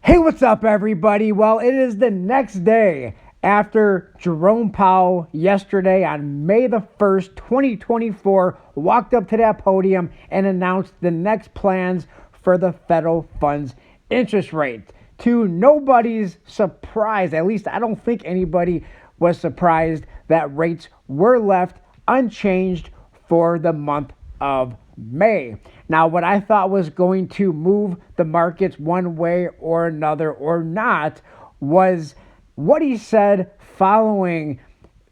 Hey, what's up, everybody? Well, it is the next day after Jerome Powell yesterday on May the 1st, 2024, walked up to that podium and announced the next plans for the federal funds interest rate. To nobody's surprise, at least I don't think anybody was surprised that rates were left unchanged for the month of May. Now, what I thought was going to move the markets one way or another or not was what he said following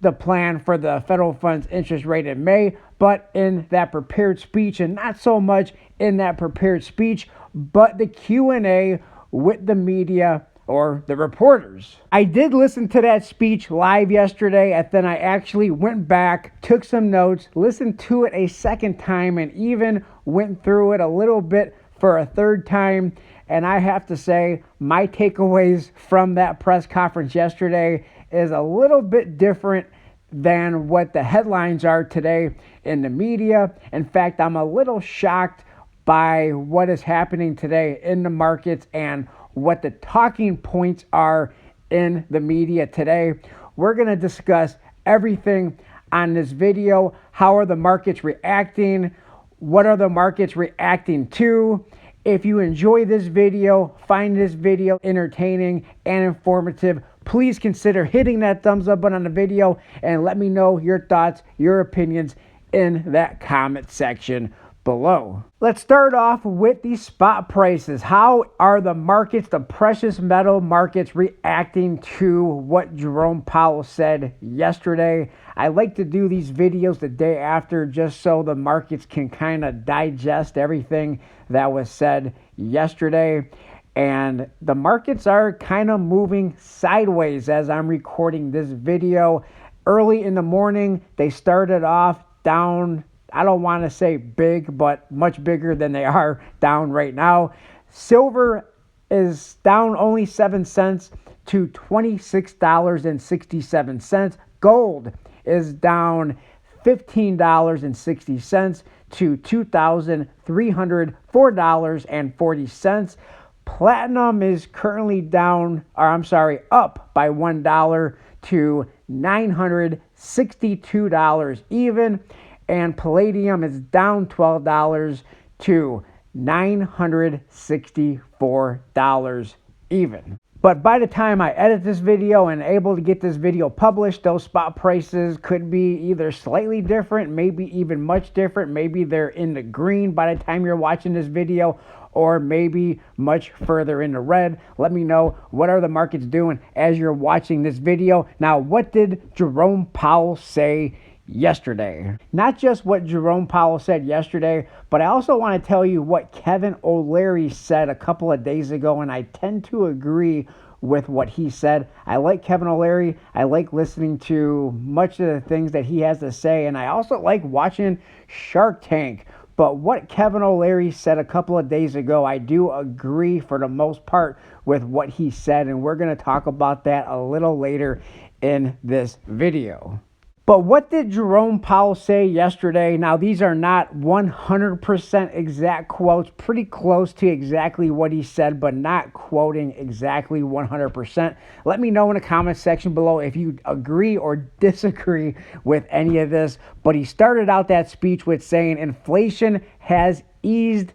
the plan for the federal funds interest rate in May, but in that prepared speech, and not so much in that prepared speech, but the Q&A with the media or the reporters. I did listen to that speech live yesterday, and then I actually went back, took some notes, listened to it a second time, and even went through it a little bit for a third time. And I have to say, my takeaways from that press conference yesterday is a little bit different than what the headlines are today in the media. In fact, I'm a little shocked by what is happening today in the markets and what the talking points are in the media today. We're going to discuss everything on this video. How are the markets reacting? What are the markets reacting to? If you enjoy this video, find this video entertaining and informative, please consider hitting that thumbs up button on the video and let me know your thoughts, your opinions in that comment section below. Let's start off with the spot prices. How are the markets, the precious metal markets, reacting to what Jerome Powell said yesterday? I like to do these videos the day after just so the markets can kind of digest everything that was said yesterday. And the markets are kind of moving sideways as I'm recording this video. Early in the morning, they started off down, I don't want to say big, but much bigger than they are down right now. Silver is down only 7 cents to $26.67. Gold is down $15.60 to $2,304.40. Platinum is currently up by $1 to $962 even. And palladium is down $12 to $964 even. But by the time I edit this video and able to get this video published, those spot prices could be either slightly different, maybe even much different. Maybe they're in the green by the time you're watching this video, or maybe much further in the red. Let me know, what are the markets doing as you're watching this video? Now, what did Jerome Powell say yesterday? Not just what Jerome Powell said yesterday, but I also want to tell you what Kevin O'Leary said a couple of days ago, and I tend to agree with what he said. I like Kevin O'Leary. I like listening to much of the things that he has to say, and I also like watching Shark Tank. But what Kevin O'Leary said a couple of days ago, I do agree for the most part with what he said, and we're going to talk about that a little later in this video. But what did Jerome Powell say yesterday? Now, these are not 100% exact quotes, pretty close to exactly what he said, but not quoting exactly 100%. Let me know in the comment section below if you agree or disagree with any of this. But he started out that speech with saying inflation has eased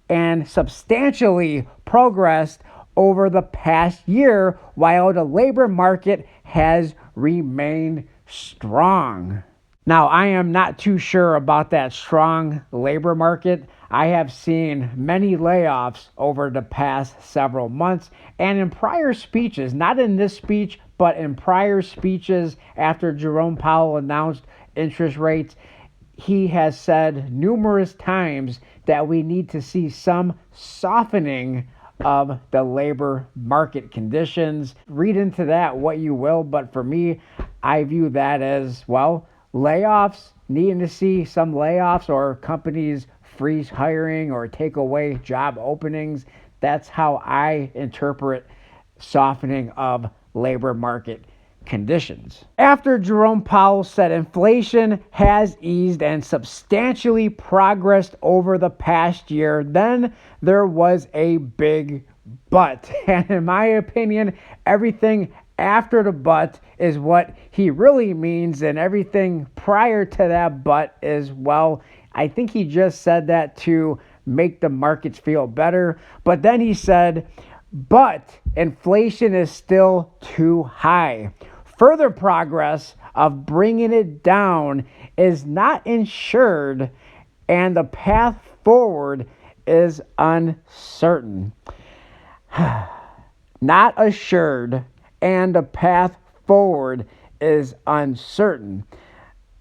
and substantially progressed over the past year, while the labor market has remained strong. Now, I am not too sure about that strong labor market. I have seen many layoffs over the past several months, and in prior speeches, not in this speech, but in prior speeches after Jerome Powell announced interest rates, he has said numerous times that we need to see some softening of the labor market conditions. Read into that what you will, but for me, I view that as, well, layoffs, needing to see some layoffs or companies freeze hiring or take away job openings. That's how I interpret softening of labor market conditions. After Jerome Powell said inflation has eased and substantially progressed over the past year, then there was a big but. And in my opinion, everything after the but is what he really means, and everything prior to that but is, well, I think he just said that to make the markets feel better. But then he said, but inflation is still too high. Further progress of bringing it down is not ensured, and the path forward is uncertain. Not assured, and the path forward is uncertain.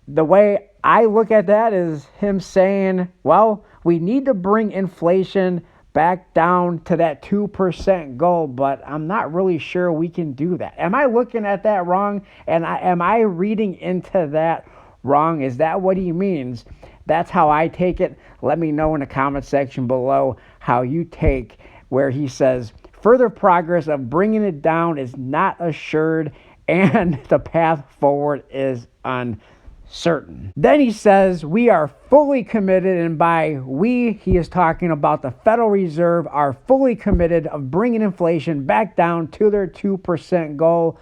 The way I look at that is him saying, well, we need to bring inflation back down to that 2% goal, but I'm not really sure we can do that. Am I looking at that wrong? And am I reading into that wrong? Is that what he means? That's how I take it. Let me know in the comment section below how you take where he says further progress of bringing it down is not assured, and the path forward is uncertain. Then he says we are fully committed, and by we, he is talking about the Federal Reserve, are fully committed of bringing inflation back down to their 2% goal.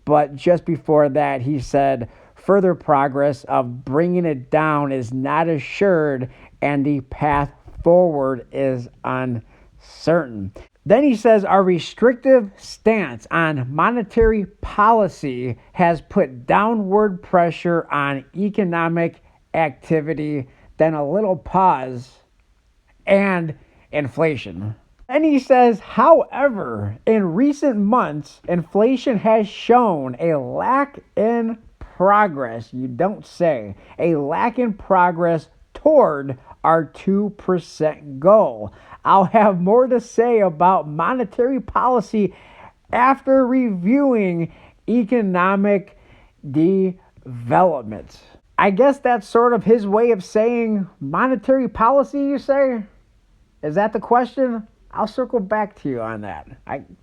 But just before that, he said further progress of bringing it down is not assured, and the path forward is uncertain. Then he says our restrictive stance on monetary policy has put downward pressure on economic activity, then a little pause, and inflation. And he says, however, in recent months, inflation has shown a lack in progress, you don't say, a lack in progress toward our 2% goal. I'll have more to say about monetary policy after reviewing economic development. I guess that's sort of his way of saying monetary policy, you say? Is that the question? I'll circle back to you on that.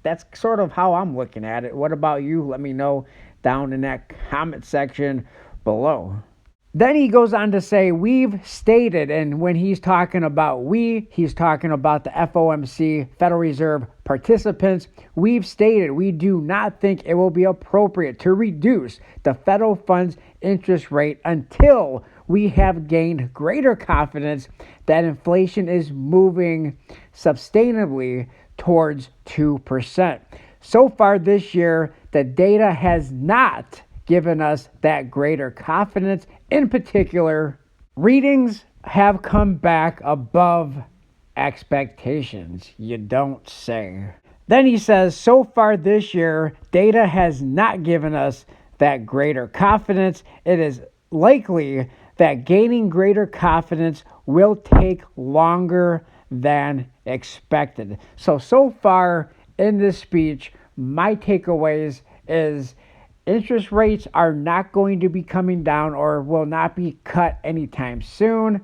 That's sort of how I'm looking at it. What about you? Let me know down in that comment section below. Then he goes on to say, we've stated, and when he's talking about we, he's talking about the FOMC, Federal Reserve participants. We've stated we do not think it will be appropriate to reduce the federal funds interest rate until we have gained greater confidence that inflation is moving sustainably towards 2%. So far this year, the data has not given us that greater confidence. In particular, readings have come back above expectations. You don't say. Then he says, so far this year, data has not given us that greater confidence. It is likely that gaining greater confidence will take longer than expected. So far in this speech, my takeaways is interest rates are not going to be coming down or will not be cut anytime soon.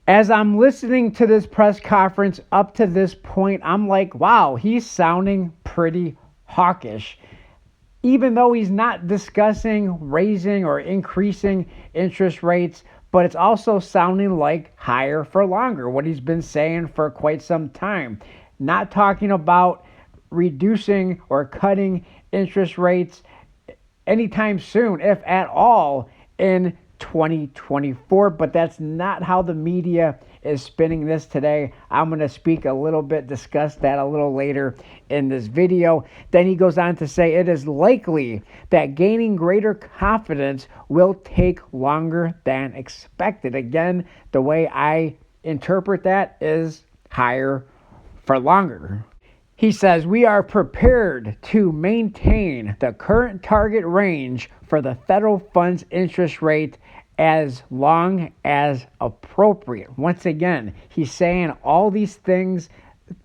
As I'm listening to this press conference up to this point, I'm like, wow, he's sounding pretty hawkish. Even though he's not discussing raising or increasing interest rates, but it's also sounding like higher for longer, what he's been saying for quite some time. Not talking about reducing or cutting interest rates anytime soon, if at all, in 2024. But that's not how the media is spinning this today. I'm going to speak a little bit, discuss that a little later in this video. Then he goes on to say it is likely that gaining greater confidence will take longer than expected. Again, the way I interpret that is higher for longer. He says, we are prepared to maintain the current target range for the federal funds interest rate as long as appropriate. Once again, he's saying all these things,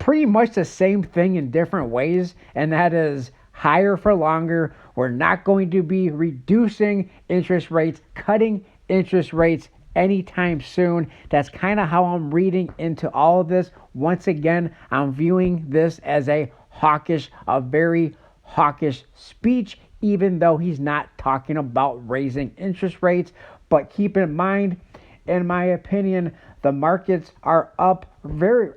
pretty much the same thing in different ways, and that is higher for longer. We're not going to be reducing interest rates, cutting interest rates anytime soon. That's kind of how I'm reading into all of this. Once again, I'm viewing this as a very hawkish speech, even though he's not talking about raising interest rates. But keep in mind, in my opinion, the markets are up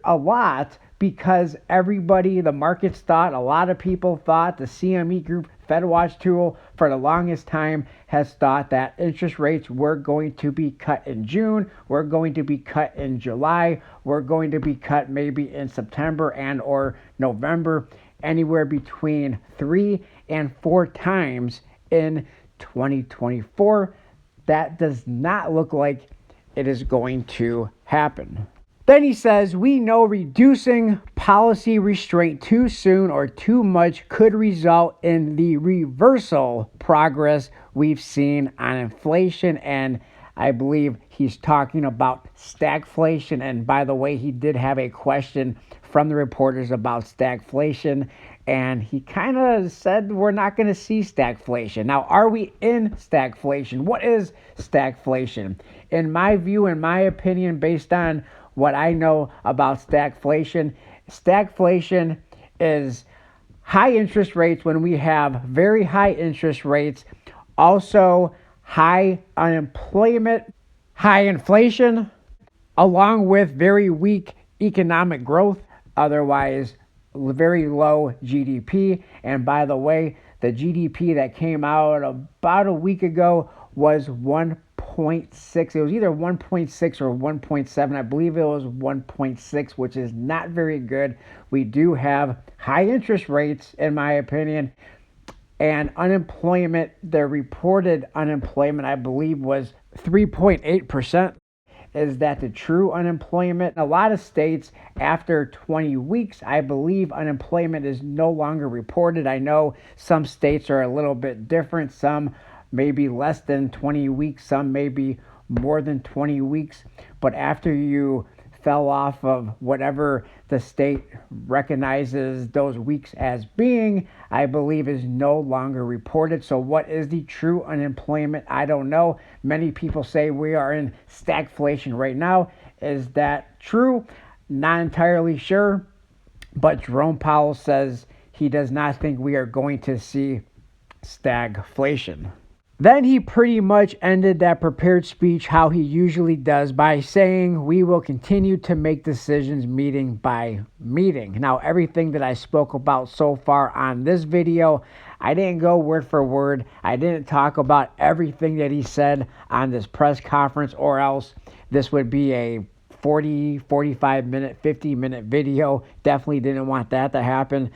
a lot because everybody, the markets thought, a lot of people thought, the CME Group FedWatch tool for the longest time has thought that interest rates were going to be cut in June, were going to be cut in July, were going to be cut maybe in September and or November, anywhere between 3 and 4 times in 2024. That does not look like it is going to happen. Then he says, we know reducing policy restraint too soon or too much could result in the reversal progress we've seen on inflation. And I believe he's talking about stagflation. And by the way, he did have a question from the reporters about stagflation. And he kind of said we're not going to see stagflation. Now, are we in stagflation? What is stagflation? In my view, in my opinion, based on what I know about stagflation is high interest rates when we have very high interest rates, also high unemployment, high inflation, along with very weak economic growth, otherwise very low GDP. And by the way, the GDP that came out about a week ago was 1.6. It was either 1.6 or 1.7. I believe it was 1.6, which is not very good. We do have high interest rates, in my opinion, and unemployment. The reported unemployment, I believe, was 3.8%. Is that the true unemployment? In a lot of states, after 20 weeks, I believe unemployment is no longer reported. I know some states are a little bit different. Some maybe less than 20 weeks, some maybe more than 20 weeks. But after you fell off of whatever the state recognizes those weeks as being, I believe is no longer reported. So what is the true unemployment? I don't know. Many people say we are in stagflation right now. Is that true? Not entirely sure. But Jerome Powell says he does not think we are going to see stagflation. Then he pretty much ended that prepared speech how he usually does by saying we will continue to make decisions meeting by meeting. Now, everything that I spoke about so far on this video, I didn't go word for word. I didn't talk about everything that he said on this press conference, or else this would be a 40, 45 minute, 50-minute video. Definitely didn't want that to happen.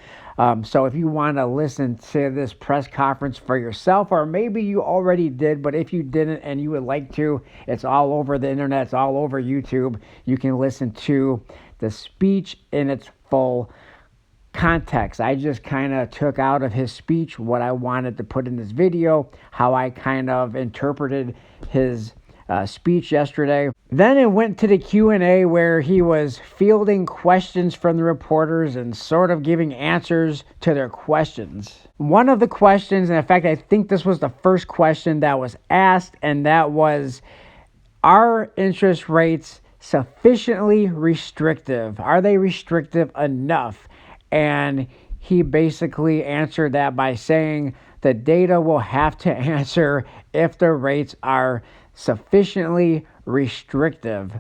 So if you want to listen to this press conference for yourself, or maybe you already did, but if you didn't and you would like to, it's all over the internet, it's all over YouTube. You can listen to the speech in its full context. I just kind of took out of his speech what I wanted to put in this video, how I kind of interpreted his speech yesterday. Then it went to the Q&A where he was fielding questions from the reporters and sort of giving answers to their questions. One of the questions, and in fact, I think this was the first question that was asked, and that was, are interest rates sufficiently restrictive? Are they restrictive enough? And he basically answered that by saying the data will have to answer if the rates are sufficiently restrictive.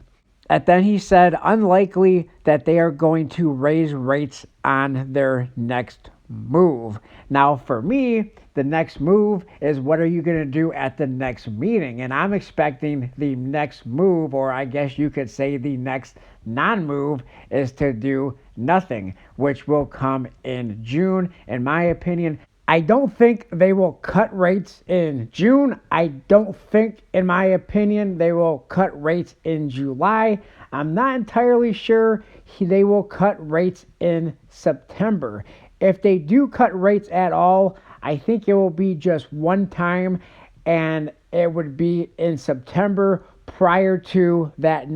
And then he said, unlikely that they are going to raise rates on their next move. Now, for me, the next move is what are you going to do at the next meeting? And I'm expecting the next move, or I guess you could say the next non-move, is to do nothing, which will come in June. In my opinion, I don't think they will cut rates in June. I don't think, in my opinion, they will cut rates in July. I'm not entirely sure they will cut rates in September. If they do cut rates at all, I think it will be just one time, and it would be in September prior to that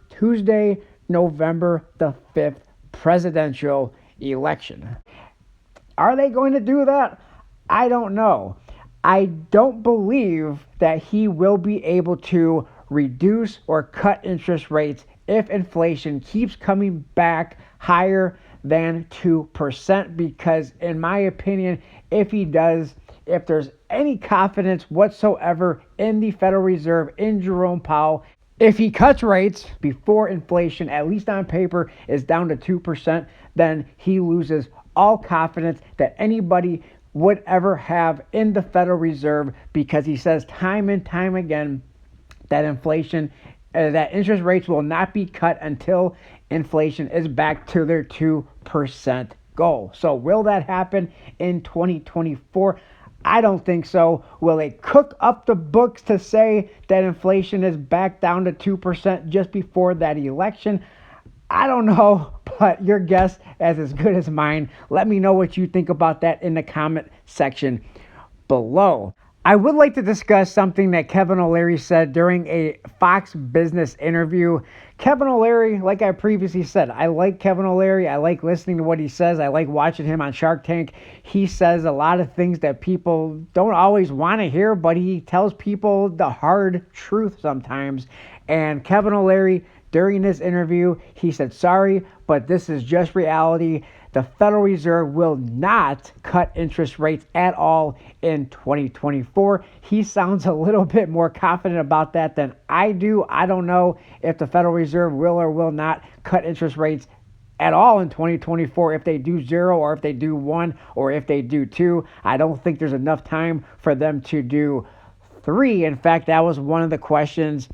Tuesday, November the 5th presidential election. Are they going to do that? I don't know. I don't believe that he will be able to reduce or cut interest rates if inflation keeps coming back higher than 2%, because in my opinion, if he does, if there's any confidence whatsoever in the Federal Reserve, in Jerome Powell, If he cuts rates before inflation, at least on paper, is down to 2%, then he loses all confidence that anybody would ever have in the Federal Reserve, because he says time and time again that that interest rates will not be cut until inflation is back to their 2% goal. So will that happen in 2024? I don't think so. Will they cook up the books to say that inflation is back down to 2% just before that election? I don't know, but your guess is as good as mine. Let me know what you think about that in the comment section below. I would like to discuss something that Kevin O'Leary said during a Fox Business interview. Kevin O'Leary, like I previously said, I like Kevin O'Leary. I like listening to what he says. I like watching him on Shark Tank. He says a lot of things that people don't always want to hear, but he tells people the hard truth sometimes. And Kevin O'Leary, during this interview, he said, sorry, but this is just reality. The Federal Reserve will not cut interest rates at all in 2024. He sounds a little bit more confident about that than I do. I don't know if the Federal Reserve will or will not cut interest rates at all in 2024, if they do 0 or if they do 1 or if they do 2. I don't think there's enough time for them to do 3. In fact, that was one of the questions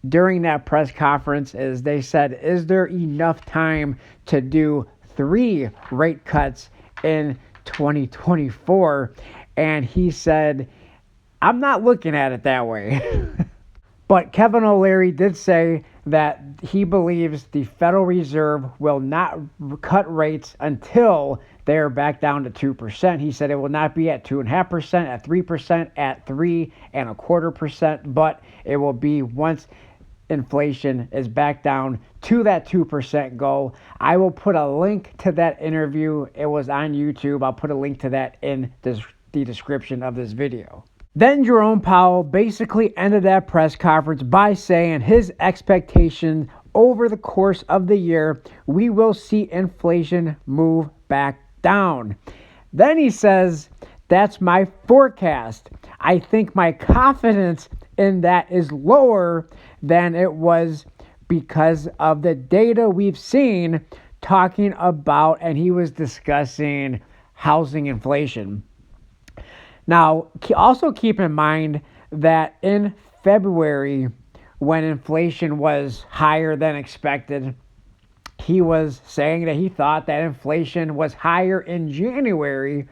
during that press conference. Is they said, is there enough time to do 3 rate cuts in 2024? And he said, I'm not looking at it that way. But Kevin O'Leary did say that he believes the Federal Reserve will not cut rates until they're back down to 2%. He said it will not be at 2.5%, at 3%, at 3.25%, but it will be once inflation is back down to that 2% goal. I will put a link to that interview. It was on YouTube. I'll put a link to that in the description of this video. Then Jerome Powell basically ended that press conference by saying his expectation over the course of the year, we will see inflation move back down. Then he says, that's my forecast. I think my confidence in that is lower than it was because of the data we've seen talking about, and he was discussing housing inflation. Now, also keep in mind that in February, when inflation was higher than expected, he was saying that he thought that inflation was higher in January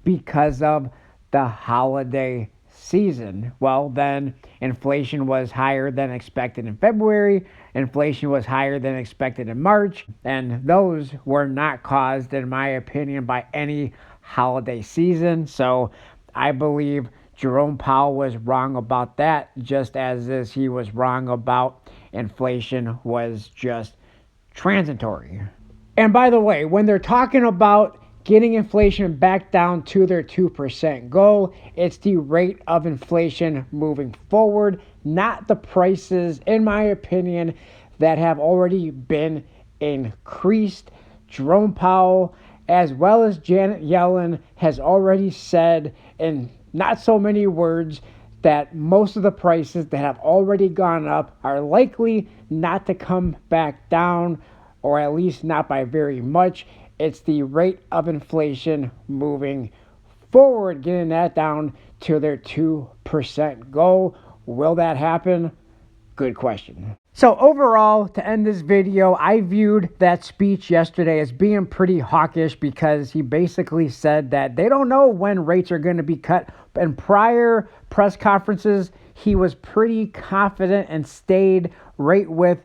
because of the holiday season. Well, then inflation was higher than expected in February. Inflation was higher than expected in March. And those were not caused, in my opinion, by any holiday season. So I believe Jerome Powell was wrong about that, just as he was wrong about inflation was just transitory. And by the way, when they're talking about getting inflation back down to their 2% goal, it's the rate of inflation moving forward, not the prices, in my opinion, that have already been increased. Jerome Powell, as well as Janet Yellen, has already said in not so many words that most of the prices that have already gone up are likely not to come back down, or at least not by very much. It's the rate of inflation moving forward, getting that down to their 2% goal. Will that happen? Good question. So overall, to end this video, I viewed that speech yesterday as being pretty hawkish, because he basically said that they don't know when rates are going to be cut. In prior press conferences, he was pretty confident and stayed right with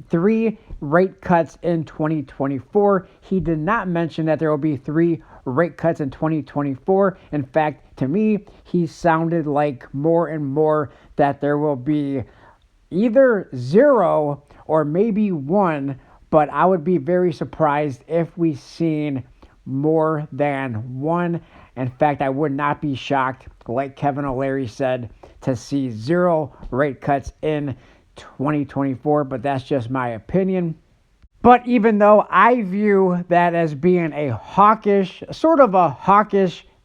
3 rate cuts in 2024. He did not mention that there will be 3 rate cuts in 2024. In fact, to me, he sounded like more and more that there will be either 0 or maybe 1, but I would be very surprised if we seen more than 1. In fact, I would not be shocked, like Kevin O'Leary said, to see 0 rate cuts in 2024, but that's just my opinion. But even though I view that as being a hawkish,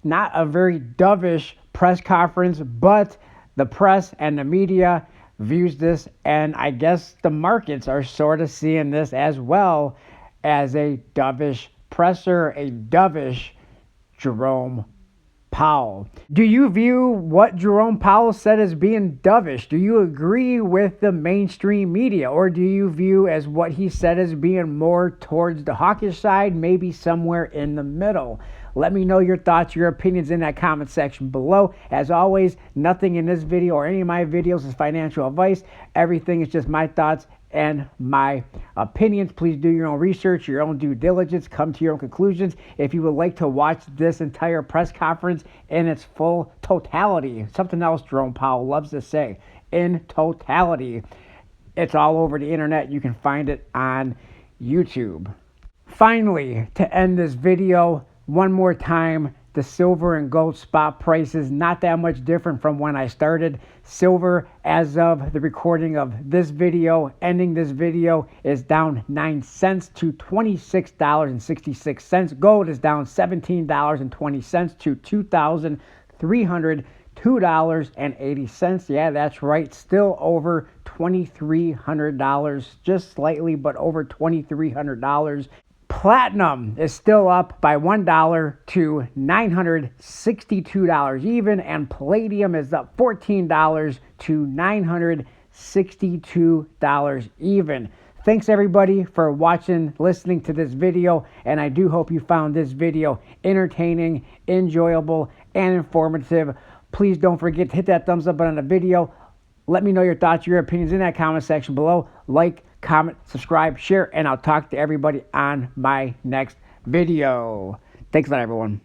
not a very dovish press conference, but the press and the media views this, and I guess the markets are sort of seeing this as well as a dovish presser, a dovish Jerome Powell. Do you view what Jerome Powell said as being dovish? Do you agree with the mainstream media, or do you view as what he said as being more towards the hawkish side, maybe somewhere in the middle? Let me know your thoughts, your opinions in that comment section below. As always, nothing in this video or any of my videos is financial advice. Everything is just my thoughts and my opinions. Please do your own research, your own due diligence, come to your own conclusions. If you would like to watch this entire press conference in its full totality, something else Jerome Powell loves to say, in totality, it's all over the internet. You can find it on YouTube. Finally, to end this video, one more time, the silver and gold spot prices, not that much different from when I started. Silver, as of the recording of this video, ending this video, is down 9 cents to $26.66. Gold is down $17.20 to $2,302.80. Yeah, that's right. Still over $2,300, just slightly, but over $2,300. Platinum is still up by $1 to $962 even, and palladium is up $14 to $962 even. Thanks everybody for watching, listening to this video, and I do hope you found this video entertaining, enjoyable, and informative. Please don't forget to hit that thumbs up button on the video. Let me know your thoughts, your opinions in that comment section below. Like, comment, subscribe, share, and I'll talk to everybody on my next video. Thanks a lot, everyone.